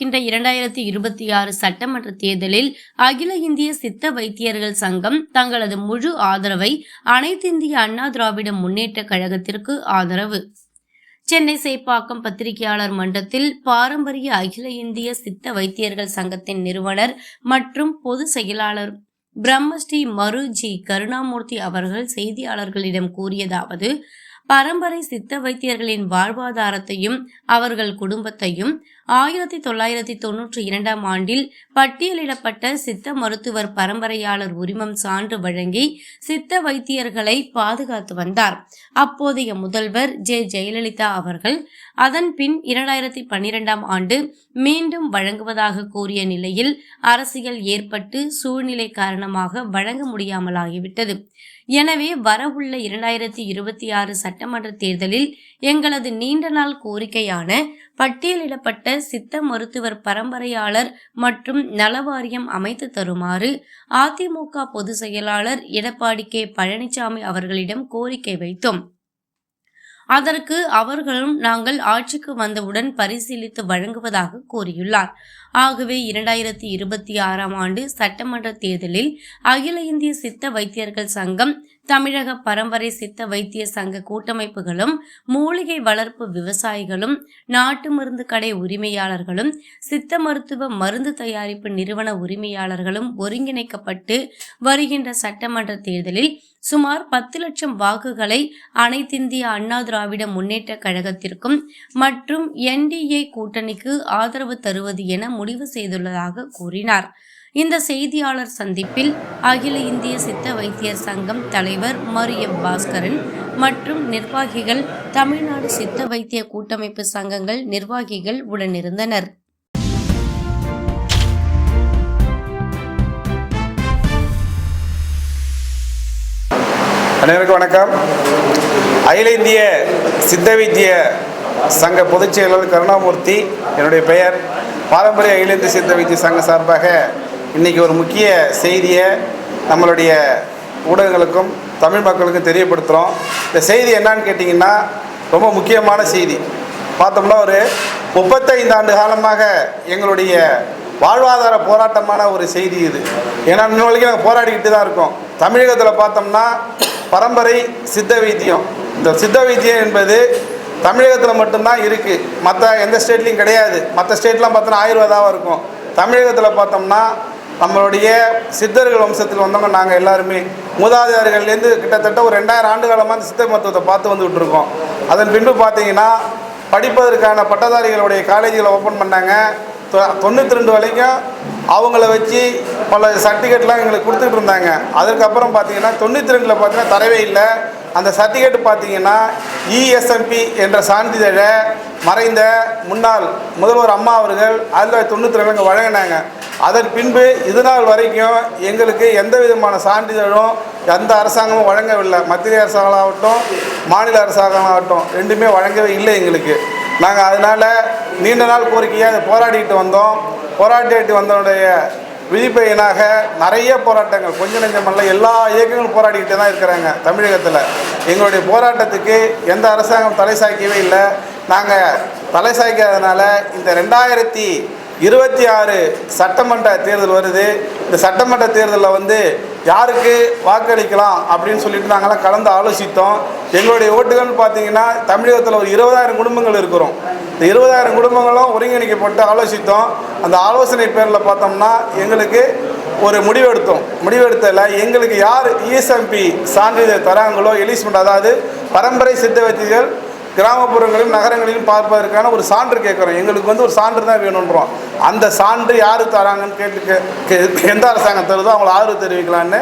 இருக்கின்ற 2026 சட்டமன்ற தேர்தலில் அகில இந்திய சித்த வைத்தியர்கள் சங்கம் தங்களது முழு ஆதரவை அனைத்திந்திய அண்ணா திராவிட முன்னேற்ற கழகத்திற்கு ஆதரவு. சென்னை சேப்பாக்கம் பத்திரிகையாளர் மன்றத்தில் பாரம்பரிய அகில இந்திய சித்த வைத்தியர்கள் சங்கத்தின் நிறுவனர் மற்றும் பொதுச் செயலாளர் பிரம்மஸ்ரீ மரு ஜி கருணாமூர்த்தி அவர்கள் செய்தியாளர்களிடம் கூறியதாவது: பரம்பரை சித்த வைத்தியர்களின் வாழ்வாதாரத்தையும் அவர்கள் குடும்பத்தையும் 1992 ஆண்டில் பட்டியலிடப்பட்ட சித்த மருத்துவர் பரம்பரையாளர் உரிமம் சான்று வழங்கி சித்த வைத்தியர்களை பாதுகாத்து வந்தார். அப்போதைய முதல்வர் ஜெயலலிதா அவர்கள் அதன் பின் 2012 ஆண்டு மீண்டும் வழங்குவதாக கூறிய நிலையில் அரசியல் ஏற்பட்டு சூழ்நிலை காரணமாக வழங்க முடியாமலாகிவிட்டது. எனவே வரவுள்ள 2026 சட்டமன்ற தேர்தலில் எங்களது நீண்ட நாள் கோரிக்கையான பட்டியலிடப்பட்ட சித்த மருத்துவர் பரம்பரையாளர் மற்றும் நலவாரியம் அமைத்து தருமாறு அதிமுக பொதுச் செயலாளர் எடப்பாடி கே பழனிசாமி அவர்களிடம் கோரிக்கை வைத்தோம். அதற்கு அவர்களும் நாங்கள் ஆட்சிக்கு வந்தவுடன் பரிசீலித்து வழங்குவதாக கூறியுள்ளார். ஆகவே 2026 ஆண்டு சட்டமன்ற தேர்தலில் அகில இந்திய சித்த வைத்தியர்கள் சங்கம், தமிழக பரம்பரை சித்த வைத்திய சங்க கூட்டமைப்புகளும், மூலிகை வளர்ப்பு விவசாயிகளும், நாட்டு மருந்து கடை உரிமையாளர்களும், சித்த மருத்துவ மருந்து தயாரிப்பு நிறுவன உரிமையாளர்களும் ஒருங்கிணைக்கப்பட்டு வருகின்ற சட்டமன்ற தேர்தலில் சுமார் 10 லட்சம் வாக்குகளை அனைத்திந்திய அண்ணா திராவிட முன்னேற்ற கழகத்திற்கும் மற்றும் NDA கூட்டணிக்கு ஆதரவு தருவது என முடிவு செய்துள்ளதாக கூறினார். இந்த செய்தியாளர் சந்திப்பில் அகில இந்திய சித்த வைத்தியர் சங்கம் தலைவர் மரியம் பாஸ்கரன் மற்றும் நிர்வாகிகள், தமிழ்நாடு சித்த வைத்திய கூட்டமைப்பு சங்கங்கள் நிர்வாகிகள் உடனிருந்தனர். அனைவருக்கும் வணக்கம். அகில இந்திய சித்த வைத்திய சங்க பொதுச் செயலாளர் கருணாமூர்த்தி என்னுடைய பெயர். பாரம்பரிய அகில இந்திய சித்த வைத்திய சங்க சார்பாக இன்றைக்கி ஒரு முக்கிய செய்தியை நம்மளுடைய ஊடகங்களுக்கும் தமிழ் மக்களுக்கும் தெரியப்படுத்துகிறோம். இந்த செய்தி என்னன்னு கேட்டிங்கன்னா ரொம்ப முக்கியமான செய்தி. பார்த்தோம்னா ஒரு 35 ஆண்டு காலமாக எங்களுடைய வாழ்வாதார போராட்டமான ஒரு செய்தி இது. ஏன்னா இன்னும் வரைக்கும் நாங்கள் போராடிக்கிட்டு தான் இருக்கோம். தமிழகத்தில் பார்த்தோம்னா பரம்பரை சித்த வைத்தியம், இந்த சித்த வைத்தியம் என்பது தமிழகத்தில் மட்டும்தான் இருக்குது, மற்ற எந்த ஸ்டேட்லேயும் கிடையாது. மற்ற ஸ்டேட்லாம் பார்த்தோன்னா ஆயுர்வேதாவாக இருக்கும். தமிழகத்தில் பார்த்தோம்னா நம்மளுடைய சித்தர்கள் வம்சத்தில் வந்தவங்க நாங்கள் எல்லாருமே மூதாதையர்கள்லேருந்து கிட்டத்தட்ட ஒரு 2000 ஆண்டு காலமாக அந்த சித்த மருத்துவத்தை பார்த்து வந்துகிட்டு இருக்கோம். அதன் பின்பு பார்த்தீங்கன்னா படிப்பதற்கான பட்டதாரிகளுடைய காலேஜில் ஓப்பன் பண்ணாங்க. 92 வரைக்கும் அவங்கள வச்சு பல சர்டிஃபிகேட்லாம் எங்களுக்கு கொடுத்துட்டு இருந்தாங்க. அதுக்கப்புறம் பார்த்தீங்கன்னா 92 பார்த்தீங்கன்னா தரவே இல்லை. அந்த சர்டிஃபிகேட் பார்த்தீங்கன்னா ESMP என்ற சான்றிதழை மறைந்த முன்னாள் முதல்வர் அம்மா அவர்கள் 1992 வழங்கினாங்க. அதன் பின்பு இது நாள் வரைக்கும் எங்களுக்கு எந்த விதமான சான்றிதழும் எந்த அரசாங்கமும் வழங்கவில்லை. மத்திய அரசாங்கமாகட்டும் மாநில அரசாங்கமாகட்டும் ரெண்டுமே வழங்கவே இல்லை எங்களுக்கு. நாங்கள் அதனால் நீண்ட நாள் கோரிக்கையாக அதை போராடிட்டு வந்தோம். போராடிட்டு வந்தோடைய விதிப்பயனாக நிறைய போராட்டங்கள், கொஞ்சம் நெஞ்சமல்ல, எல்லா இயக்கங்களும் போராடிக்கிட்டே தான் இருக்கிறாங்க தமிழகத்தில். எங்களுடைய போராட்டத்துக்கு எந்த அரசாங்கம் தலை சாய்க்கவே இல்லை. நாங்கள் தலை சாய்க்காதனால இந்த 2026 சட்டமன்ற தேர்தல் வருது. இந்த சட்டமன்ற தேர்தலில் யாருக்கு வாக்களிக்கலாம் அப்படின்னு சொல்லிட்டு நாங்கள்லாம் கலந்து ஆலோசித்தோம். எங்களுடைய ஓட்டுகள் பார்த்தீங்கன்னா தமிழகத்தில் ஒரு 20,000 குடும்பங்கள் இருக்கிறோம். இந்த 20,000 குடும்பங்களும் ஒருங்கிணைக்கப்பட்டு ஆலோசித்தோம். அந்த ஆலோசனை பேரில் பார்த்தோம்னா எங்களுக்கு ஒரு முடிவெடுத்ததில் எங்களுக்கு யார் ESMP சான்றிதழ் தராங்களோ, எலிஸ்மெண்ட், அதாவது பரம்பரை சித்த வைத்தியர்கள் கிராமப்புறங்களிலும் நகரங்களிலும் பார்ப்பதற்கான ஒரு சான்று கேட்குறோம். எங்களுக்கு ஒரு சான்று தான் வேணுன்றோம். அந்த சான்று யார் தராங்கன்னு கேட்டு எந்த அரசாங்கம் தருதோ அவங்கள ஆதரவு தெரிவிக்கலான்னு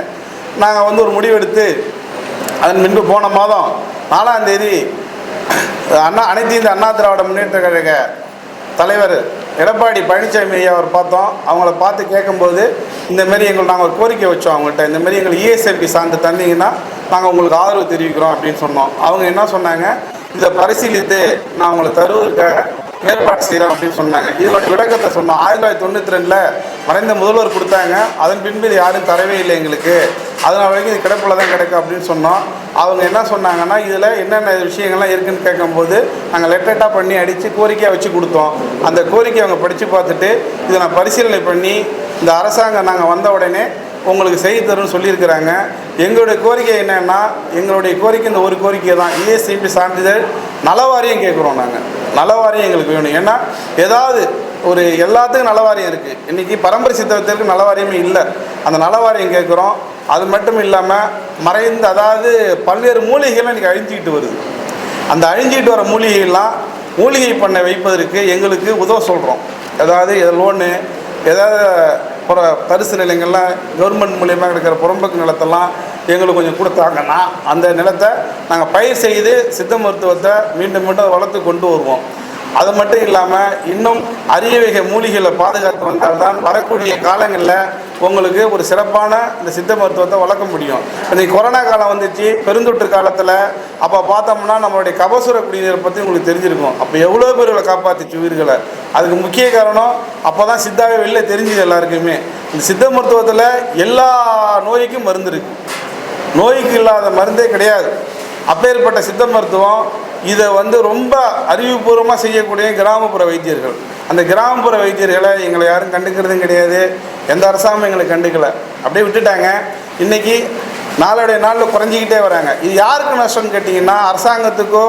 நாங்கள் ஒரு முடிவெடுத்து அதன் பின்பு போன மாதம் 4ஆம் தேதி அனைத்து இந்திய அண்ணா திராவிட முன்னேற்ற கழக தலைவர் எடப்பாடி பழனிசாமி ஐயா அவர் பார்த்தோம். அவங்கள பார்த்து கேட்கும்போது இந்தமாரி நாங்கள் ஒரு கோரிக்கை வச்சோம் அவங்கள்ட்ட. இந்தமாரி எங்களுக்கு ESMP சான்று தந்தீங்கன்னா நாங்கள் உங்களுக்கு ஆதரவு தெரிவிக்கிறோம் அப்படின்னு சொன்னோம். அவங்க என்ன சொன்னாங்க, இதை பரிசீலித்து நான் உங்களை தருவதற்காக ஏற்பாடு செய்யலாம் அப்படின்னு சொன்னாங்க. இதோட விளக்கத்தை சொன்னோம். 1992 மறைந்த முதல்வர் கொடுத்தாங்க. அதன் பின்பு இது யாரும் தரவே இல்லை எங்களுக்கு, அதனால் வரைக்கும் இது கிடப்பில் தான் கிடக்கும் அப்படின்னு சொன்னோம். அவங்க என்ன சொன்னாங்கன்னா, இதில் என்னென்ன விஷயங்கள்லாம் இருக்குதுன்னு கேட்கும்போது நாங்கள் லெட்டர்ட்டாக பண்ணி அடித்து கோரிக்கையாக வச்சு கொடுத்தோம். அந்த கோரிக்கையை அவங்க படித்து பார்த்துட்டு இதை நான் பரிசீலனை பண்ணி இந்த அரசாங்கம் நாங்கள் வந்த உடனே உங்களுக்கு செய்து தரும்னு சொல்லியிருக்கிறாங்க. எங்களுடைய கோரிக்கை என்னென்னா, எங்களுடைய கோரிக்கை இந்த ஒரு கோரிக்கை தான். இஎஸ்ஐபி சான்றிதழ் நலவாரியம் கேட்குறோம். நாங்கள் நலவாரியம் எங்களுக்கு வேணும். ஏன்னா ஏதாவது ஒரு எல்லாத்துக்கும் நலவாரியம் இருக்குது. இன்றைக்கி பரம்பரை சித்தவத்திற்கு நலவாரியமே இல்லை. அந்த நலவாரியம் கேட்குறோம். அது மட்டும் இல்லாமல் மறைந்த அதாவது பல்வேறு மூலிகைகள்லாம் இன்றைக்கி அழிஞ்சிக்கிட்டு வருது. அந்த அழிஞ்சிக்கிட்டு வர மூலிகைகள்லாம் மூலிகை பண்ண வைப்பதற்கு எங்களுக்கு உதவ சொல்கிறோம். அதாவது லோனு ஏதாவது பரிசு நிலங்கள்லாம் கவர்மெண்ட் மூலியமாக இருக்கிற புறம்போக்கு நிலத்தெல்லாம் எங்களுக்கு கொஞ்சம் கொடுத்தாங்கன்னா அந்த நிலத்தை நாங்கள் பயிர் செய்து சித்த மருத்துவத்தை மீண்டும் மீண்டும் வளர்த்து கொண்டு வருவோம். அது மட்டும் இல்லாமல் இன்னும் அரிய வகை மூலிகைகளை பாதுகாத்து வந்தால்தான் வரக்கூடிய காலங்களில் உங்களுக்கு ஒரு சிறப்பான இந்த சித்த மருத்துவத்தை வளர்க்க முடியும். இன்றைக்கி கொரோனா காலம் வந்துச்சு, பெருந்தொற்று காலத்தில். அப்போ பார்த்தோம்னா நம்மளுடைய கபசுர குடிநீரை பற்றி உங்களுக்கு தெரிஞ்சிருக்கும். அப்போ எவ்வளோ பேர்களை காப்பாற்றிச்சு உயிர்களை. அதுக்கு முக்கிய காரணம் அப்போ தான் சித்தாவே வெளில தெரிஞ்சுது எல்லாருக்குமே. இந்த சித்த மருத்துவத்தில் எல்லா நோய்க்கும் மருந்து இருக்குது. நோய்க்கு இல்லாத மருந்தே கிடையாது. அப்பேற்பட்ட சித்த மருத்துவம் இதை ரொம்ப அறிவுபூர்வமாக செய்யக்கூடிய கிராமப்புற வைத்தியர்கள். அந்த கிராமப்புற வைத்தியர்களை எங்களை யாரும் கண்டுக்கிறதும் கிடையாது. எந்த அரசாங்கமும் எங்களை கண்டுக்கலை, அப்படியே விட்டுட்டாங்க. இன்றைக்கி நாளுடைய நாளில் குறைஞ்சிக்கிட்டே வராங்க. இது யாருக்கு நஷ்டம்னு கேட்டிங்கன்னா அரசாங்கத்துக்கோ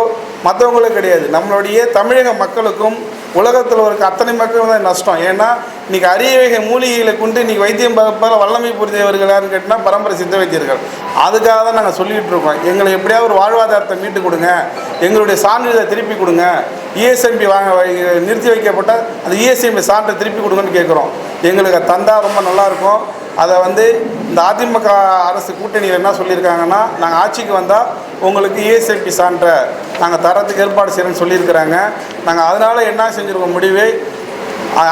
மற்றவங்களும் கிடையாது, நம்மளுடைய தமிழக மக்களுக்கும் உலகத்தில் இருக்க அத்தனை மக்களும் தான் நஷ்டம். ஏன்னா இன்றைக்கி அரிய வகை மூலிகைகளை கொண்டு இன்றைக்கி வைத்தியம் பார்ப்பால் வல்லமை புரிந்தவர்கள் யாருன்னு கேட்டால் பரம்பரை சித்த வைத்தியர்கள். அதுக்காக தான் நாங்கள் சொல்லிகிட்டு இருக்கோம். எங்களை எப்படியாவது ஒரு வாழ்வாதாரத்தை மீட்டு கொடுங்க, எங்களுடைய சான்றிதழை திருப்பி கொடுங்க, இஎஸ்ஐபி நிறுத்தி வைக்கப்பட்ட அந்த இஎஸ்ஐபி சான்றை திருப்பி கொடுங்கன்னு கேட்குறோம். எங்களுக்கு தந்தால் ரொம்ப நல்லாயிருக்கும். அதை இந்த அதிமுக அரசு கூட்டணியில் என்ன சொல்லியிருக்காங்கன்னா, நாங்கள் ஆட்சிக்கு வந்தால் உங்களுக்கு இஎஸ்ஐபி சான்றை நாங்கள் தரத்துக்கு ஏற்பாடு செய்யணும்னு சொல்லியிருக்கிறாங்க. நாங்கள் அதனால் என்ன செஞ்சுருக்கோம், முடிவை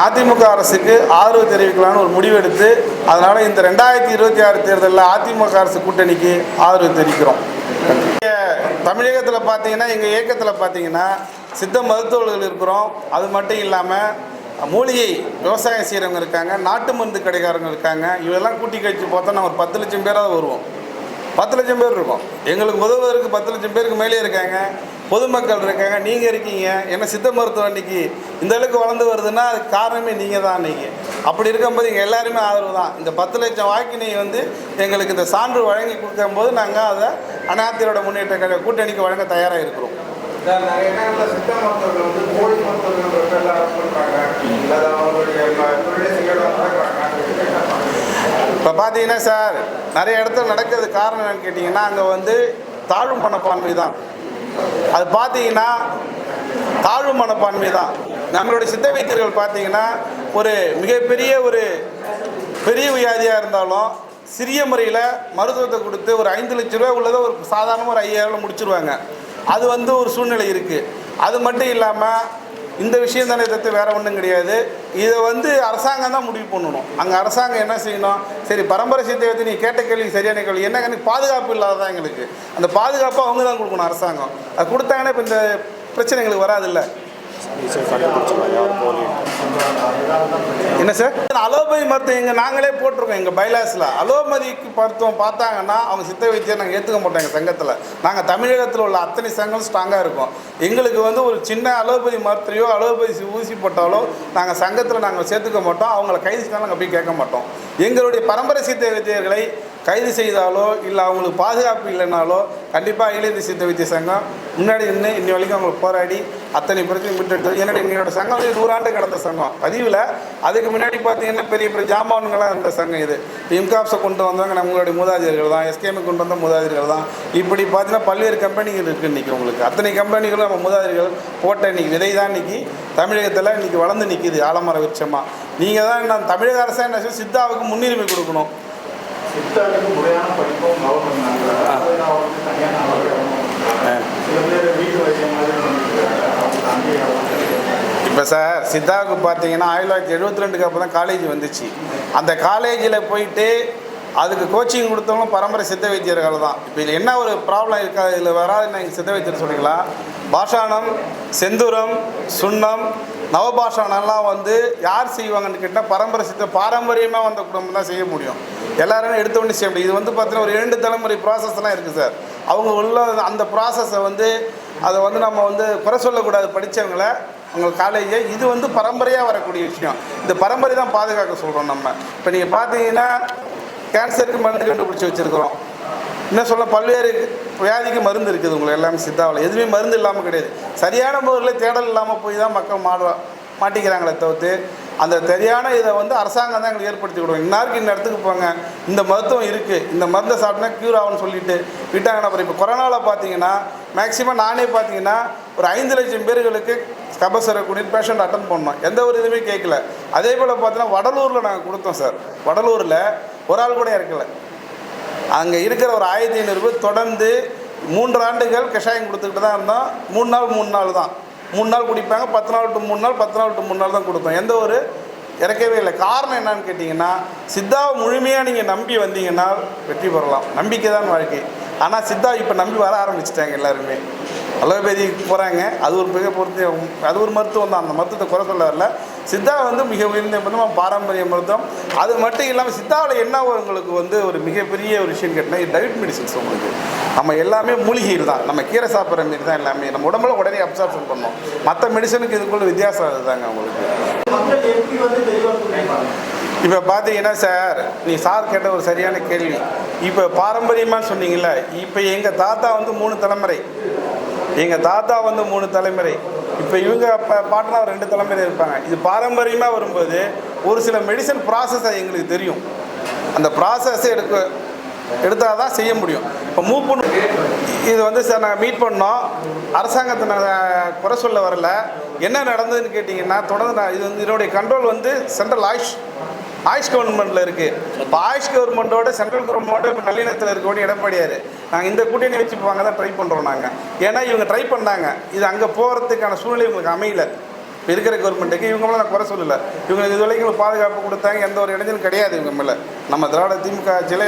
அதிமுக அரசுக்கு ஆதரவு தெரிவிக்கலான்னு ஒரு முடிவு எடுத்து, அதனால் இந்த 2026 தேர்தலில் அதிமுக அரசு கூட்டணிக்கு ஆதரவு தெரிவிக்கிறோம். தமிழகத்தில் பார்த்தீங்கன்னா எங்கள் இயக்கத்தில் பார்த்தீங்கன்னா சித்த மருத்துவர்கள் இருக்கிறோம். அது மட்டும் இல்லாமல் மூலிகை விவசாயம் செய்கிறவங்க இருக்காங்க, நாட்டு மருந்து கடைக்காரங்க இருக்காங்க. இவெல்லாம் கூட்டி கழிச்சு பார்த்தா நான் ஒரு 10 லட்சம் பேராக வருவோம். 10 லட்சம் பேர் இருக்கோம். எங்களுக்கு உதவுவதற்கு 10 லட்சம் பேருக்கு மேலே இருக்காங்க. பொதுமக்கள் இருக்காங்க, நீங்கள் இருக்கீங்க. ஏன்னா சித்த மருத்துவம் அன்றைக்கி இந்த அளவுக்கு வளர்ந்து வருதுன்னா அதுக்கு காரணமே நீங்கள் தான். அன்றைக்கி அப்படி இருக்கும்போது எங்கள் எல்லாருமே ஆதரவு தான். இந்த 10 லட்சம் வாக்கினை எங்களுக்கு இந்த சான்று வழங்கி கொடுக்கும்போது நாங்கள் அதை அனைத்திரோட முன்னேற்ற கூட்டணிக்கு வழங்க தயாராக இருக்கிறோம். நிறைய இடங்களில் சித்த மருத்துவர்கள் கோழி மருத்துவர்கள் இப்போ பார்த்தீங்கன்னா சார், நிறைய இடத்துல நடக்கிறது காரணம் என்னன்னு கேட்டிங்கன்னா, அங்கே தாழ்வு மனப்பான்மை தான். அது பார்த்தீங்கன்னா தாழ்வு மனப்பான்மை தான். நம்மளுடைய சித்த வைத்தியர்கள் பார்த்தீங்கன்னா ஒரு மிகப்பெரிய பெரிய வியாதியாக இருந்தாலும் சிறிய முறையில் மருத்துவத்தை கொடுத்து ஒரு 5 லட்ச ரூபா உள்ளதை ஒரு சாதாரணமாக ஒரு 5000 முடிச்சிருவாங்க. அது ஒரு சூழ்நிலை இருக்குது. அது மட்டும் இல்லாமல் இந்த விஷயம் தானே தவிர்த்து வேறு ஒன்றும் கிடையாது. இதை அரசாங்கம் தான் முடிவு பண்ணணும். அங்கே அரசாங்கம் என்ன செய்யணும், சரி பரம்பரை சித்தத்தை நீ கேட்ட கேள்வி சரியான கேள்வி, என்ன பாதுகாப்பு இல்லாததான் எங்களுக்கு. அந்த பாதுகாப்பை அவங்க தான் கொடுக்கணும் அரசாங்கம். அது கொடுத்தாங்கன்னா இப்போ இந்த பிரச்சனை எங்களுக்கு வராதில்லை. என்ன சார், அலோபதி மருத்துவம் எங்கள் நாங்களே போட்டிருக்கோம். எங்கள் பைலாஸில் அலோபதிக்கு மருத்துவம் பார்த்தாங்கன்னா அவங்க சித்த வைத்தியம் நாங்கள் ஏற்றுக்க மாட்டோம். எங்கள் சங்கத்தில் நாங்கள் தமிழகத்தில் உள்ள அத்தனை சங்கம் ஸ்ட்ராங்காக இருக்கும். எங்களுக்கு ஒரு சின்ன அலோபதி மருத்துவையோ அலோபதி ஊசி போட்டாலோ நாங்கள் சங்கத்தில் நாங்கள் சேர்த்துக்க மாட்டோம். அவங்கள கைது செய்தாலும் நாங்கள் போய் கேட்க மாட்டோம். எங்களுடைய பரம்பரை சித்த வைத்தியர்களை கைது செய்தாலோ இல்லை அவங்களுக்கு பாதுகாப்பு இல்லைனாலோ கண்டிப்பாக அகில இந்திய சித்த வைத்திய சங்கம் முன்னாடி இன்னி வரைக்கும் அவங்களுக்கு போராடி அத்தனை பிரச்சனை மீட்டெடுத்து. என்னோட சங்கம் 100 ஆண்டு கடந்த சங்கம் பதிவில். அதுக்கு முன்னாடி பார்த்தீங்கன்னா பெரிய பெரிய ஜாமான்களாக இருந்த சங்கம் இது. இம்காப்ஸை கொண்டு வந்தவங்க நம்மளுடைய மூதாதையர்கள் தான், எஸ்கேமை கொண்டு வந்த மூதாதையர்கள் தான். இப்படி பார்த்தீங்கன்னா பல்வேறு கம்பெனிகள் இருக்குது. இன்றைக்கி உங்களுக்கு அத்தனை கம்பெனிகளும் நம்ம மூதாதையர்கள் போட்ட இன்றைக்கி விதை தான் இன்றைக்கி தமிழகத்தில் இன்றைக்கி வளர்ந்து நிற்கிது ஆலமர விருட்சமாக. நீங்கள் தான் நான் தமிழக அரசு என்ன சித்தாவுக்கு முன்னுரிமை கொடுக்கணும். சித்தாவுக்கு முறையான படிப்பும் இப்போ சார் சித்தாவுக்கு பார்த்தீங்கன்னா 1972 அப்புறம் தான் காலேஜ் வந்துச்சு. அந்த காலேஜில் போயிட்டு அதுக்கு கோச்சிங் கொடுத்தவங்களும் பரம்பரை சித்த வைத்தியர்கள் தான். இப்போ இதில் என்ன ஒரு ப்ராப்ளம் இருக்காது, இதில் வராதுன்னு நீங்கள் சித்த வைத்தியர் சொன்னீங்களா? பாஷாணம், செந்தூரம், சுண்ணம், நவபாஷாணம்லாம் வந்து யார் செய்வாங்கன்னு கேட்டால் பரம்பரை பாரம்பரியமாக வந்த குடும்பம் தான் செய்ய முடியும். எல்லாருமே எடுத்த உடனே செய்ய முடியும். இது வந்து பார்த்தீங்கன்னா ஒரு 2 தலைமுறை ப்ராசஸ்லாம் இருக்குது சார். அவங்க உள்ள அந்த ப்ராசஸை வந்து அதை வந்து நம்ம வந்து குறை சொல்லக்கூடாது படித்தவங்கள அவங்க காலேஜை. இது வந்து பரம்பரையாக வரக்கூடிய விஷயம். இந்த பரம்பரை தான் பாதுகாக்க சொல்கிறோம் நம்ம. இப்போ நீங்கள் பார்த்தீங்கன்னா கேன்சருக்கு மருந்து கண்டுபிடிச்சி வச்சுருக்கிறோம். இன்னும் சொல்ல பல்வேறு வியாதிக்கு மருந்து இருக்குது. உங்களுக்கு எல்லாமே சித்தாவில் எதுவுமே மருந்து இல்லாமல் கிடையாது. சரியான முறையில் தேடல் இல்லாமல் போய் தான் மக்கள் மாட்டிக்கிறாங்களே தவிர்த்து அந்த சரியான இதை வந்து அரசாங்கம் தான் எங்களுக்கு ஏற்படுத்தி கொடுக்கும். இன்னாருக்கு இந்த இடத்துக்கு போங்க, இந்த மருத்துவம் இருக்குது, இந்த மருந்தை சாப்பிட்டா க்யூர் ஆகும்னு சொல்லிட்டு விட்டாங்கன்னா அப்புறம் இப்போ கொரோனாவில் பார்த்தீங்கன்னா மேக்ஸிமம் நானே பார்த்தீங்கன்னா ஒரு 5 லட்சம் பேர்களுக்கு கபசுர குடிநீர் பேஷண்ட் அட்டன் பண்ணோம். எந்த ஒரு இதுவுமே கேட்கல. அதே போல் பார்த்தீங்கன்னா வடலூரில் நாங்கள் கொடுத்தோம் சார். வடலூரில் ஒரு ஆள் கூட இறக்கல. அங்கே இருக்கிற ஒரு 1500 பேர் தொடர்ந்து 3 ஆண்டுகள் கஷாயம் கொடுத்துக்கிட்டு தான் இருந்தோம். 3 நாள் தான் 3 நாள் குடிப்பாங்க. 10 நாள் டு 3 நாள், 10 நாள் டு 3 நாள் தான் கொடுத்தோம். எந்த ஒரு இறக்கவே இல்லை. காரணம் என்னன்னு கேட்டிங்கன்னா சித்தாவை முழுமையாக நீங்கள் நம்பி வந்தீங்கன்னா வெற்றி பெறலாம். நம்பிக்கை தான் வாழ்க்கை. ஆனால் சித்தா இப்போ நம்பி வர ஆரம்பிச்சிட்டாங்க எல்லாருமே. அலோபதிக்கு போகிறாங்க. அது ஒரு மிக அது ஒரு மருத்துவம் தான். அந்த மருத்துவத்தை குறை சொல்ல வரல. சித்தா வந்து மிக உயர்ந்த மருத்துவம், பாரம்பரிய மருத்துவம். அது மட்டும் இல்லாமல் சித்தாவில் என்ன உங்களுக்கு வந்து ஒரு மிகப்பெரிய ஒரு விஷயம் கேட்டால் இது டயட் மெடிசின்ஸ். உங்களுக்கு நம்ம எல்லாமே மூலிகைகள் தான். நம்ம கீரை சாப்பிட்ற மாரி தான் எல்லாமே. நம்ம உடம்புல உடனே அப்சார்ப்ஷன் பண்ணோம். மற்ற மெடிசனுக்கு இதுக்குள்ள வித்தியாசம் அதுதாங்க உங்களுக்கு. இப்போ பார்த்தீங்கன்னா சார், நீ சார் கேட்ட ஒரு சரியான கேள்வி. இப்போ பாரம்பரியமாக சொன்னீங்கல்ல, இப்போ எங்கள் தாத்தா வந்து 3 தலைமுறை, எங்கள் தாத்தா வந்து 3 தலைமுறை, இப்போ இவங்க பாட்டினா 2 தலைமுறை இருப்பாங்க. இது பாரம்பரியமாக வரும்போது ஒரு சில மெடிசன் ப்ராசஸ் எங்களுக்கு தெரியும். அந்த ப்ராசஸை எடுத்தால் தான் செய்ய முடியும். இப்போ மூவ் பண்ண இது வந்து சார் நாங்கள் மீட் பண்ணோம். அரசாங்கத்தை நாங்கள் குறை சொல்ல வரல. என்ன நடந்ததுன்னு கேட்டிங்கன்னா தொடர்ந்து இது வந்து இதனுடைய கண்ட்ரோல் வந்து சென்ட்ரல் ஆயுஷ் கவர்மெண்ட்டில் இருக்குது. இப்போ ஆயுஷ் கவர்மெண்ட்டோட சென்ட்ரல் கவர்மெண்ட்டோட இப்போ நல்லிணத்தில் இருக்கக்கூடிய எடப்பாடியார் நாங்கள் இந்த கூட்டணி வச்சு போவாங்க தான் ட்ரை பண்ணுறோம் நாங்கள். ஏன்னா இவங்க ட்ரை பண்ணாங்க. இது அங்கே போகிறதுக்கான சூழ்நிலை இவங்களுக்கு அமையல. இப்போ இருக்கிற கவர்மெண்ட்டுக்கு இவங்களாம் நான் குறை சொல்லலை. இவங்களுக்கு இது வரைக்கும் பாதுகாப்பு கொடுத்தாங்க. எந்த ஒரு இடைஞ்சலும் கிடையாது இவங்க மேலே. நம்ம திராவிட திமுக ஆட்சியில்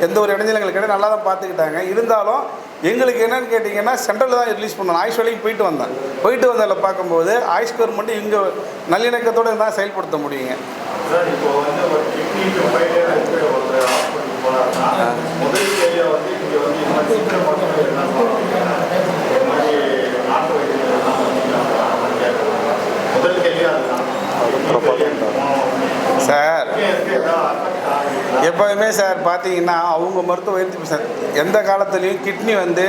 எந்த ஒரு இடைஞ்சலும் எங்களுக்கு கிடையாது. நல்லா தான் பார்த்துக்கிட்டாங்க. இருந்தாலும் எங்களுக்கு என்னென்னு கேட்டிங்கன்னா சென்ட்ரலில் தான் ரிலீஸ் பண்ணணும். ஆயுஷ் வரைக்கும் போயிட்டு வந்ததில் பார்க்கும்போது ஆயுஷ் கவர்மெண்ட்டு இங்கே நல்லிணக்கத்தோடு தான் செயல்படுத்த முடியுங்க. இப்போ வந்து ஒரு கிட்னிக்கு ஃபெயிலியர் இருக்கிற ஒரு ஹாஸ்பிட்டல் போனாங்கன்னா முதல் கேள்வியாக வந்து இங்கே வந்து இந்த மாதிரி சித்திர மருத்துவம் என்ன பண்ணுவாங்க, இந்த மாதிரி நாட்டு வைத்தியம் என்ன பண்ணுவாங்க, முதல் கேள்வியாக அதுதான் சார். எப்போதுமே சார் பார்த்தீங்கன்னா அவங்க மருத்துவ உயர்த்தி சார் எந்த காலத்துலேயும் கிட்னி வந்து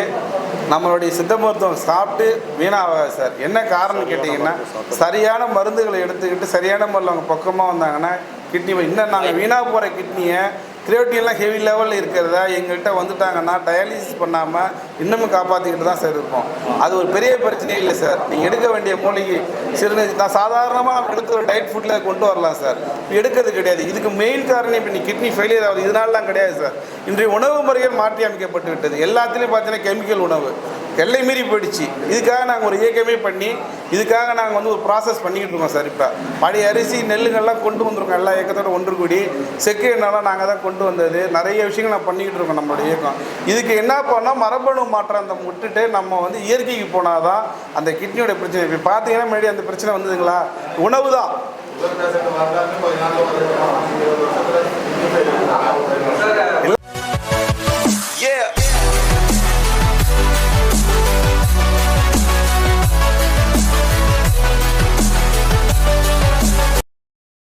நம்மளுடைய சித்த மருத்துவம் சாப்பிட்டு வீணாகாது சார். என்ன காரணம்னு கேட்டிங்கன்னா சரியான மருந்துகளை எடுத்துக்கிட்டு சரியான முறையில் அவங்க பக்கமாக வந்தாங்கன்னா கிட்னி இன்னும் நாங்கள் வீணாக போகிற கிட்னியை கிரியேட்டின்லாம் ஹெவி லெவலில் இருக்கிறதா எங்கள்கிட்ட வந்துட்டாங்கன்னா டயாலிசிஸ் பண்ணாமல் இன்னமும் காப்பாற்றிக்கிட்டு தான் சார் இருப்போம். அது ஒரு பெரிய பிரச்சனையே இல்லை சார். நீங்கள் எடுக்க வேண்டிய மூலிகை சிறுநீர் தான் சாதாரணமாக எடுத்து ஒரு டயட் ஃபுட்டில் கொண்டு வரலாம் சார். எடுக்கிறது கிடையாது. இதுக்கு மெயின் காரணம் இப்போ நீ கிட்னி ஃபெயிலியர் ஆகுது இதனாலலாம் கிடையாது சார். இன்றைய உணவு முறைகள் மாற்றி அமைக்கப்பட்டு விட்டது. எல்லாத்துலேயும் பார்த்தீங்கன்னா கெமிக்கல் உணவு எல்லை மீறி போயிடுச்சு. இதுக்காக நாங்கள் ஒரு இயக்கமே பண்ணி இதுக்காக நாங்கள் வந்து ஒரு ப்ராசஸ் பண்ணிக்கிட்டு இருக்கோம் சார். இப்போ பழைய அரிசி நெல்லுங்கள்லாம் கொண்டு வந்திருக்கோம். எல்லா இயக்கத்தோட ஒன்று கூடி செக்கு எண்ணெய்லாம் நாங்கள் தான் கொண்டு வந்தது. நிறைய விஷயங்கள் நான் பண்ணிக்கிட்டு இருக்கோம் நம்மளுடைய இயக்கம். இதுக்கு என்ன பண்ணால் மரபணு மாற்றத்தை விட்டுட்டு நம்ம வந்து இயற்கைக்கு போனால் தான் அந்த கிட்னியோட பிரச்சனை. இப்போ பார்த்தீங்கன்னா முன்னாடி அந்த பிரச்சனை வந்ததுங்களா, உணவு தான்.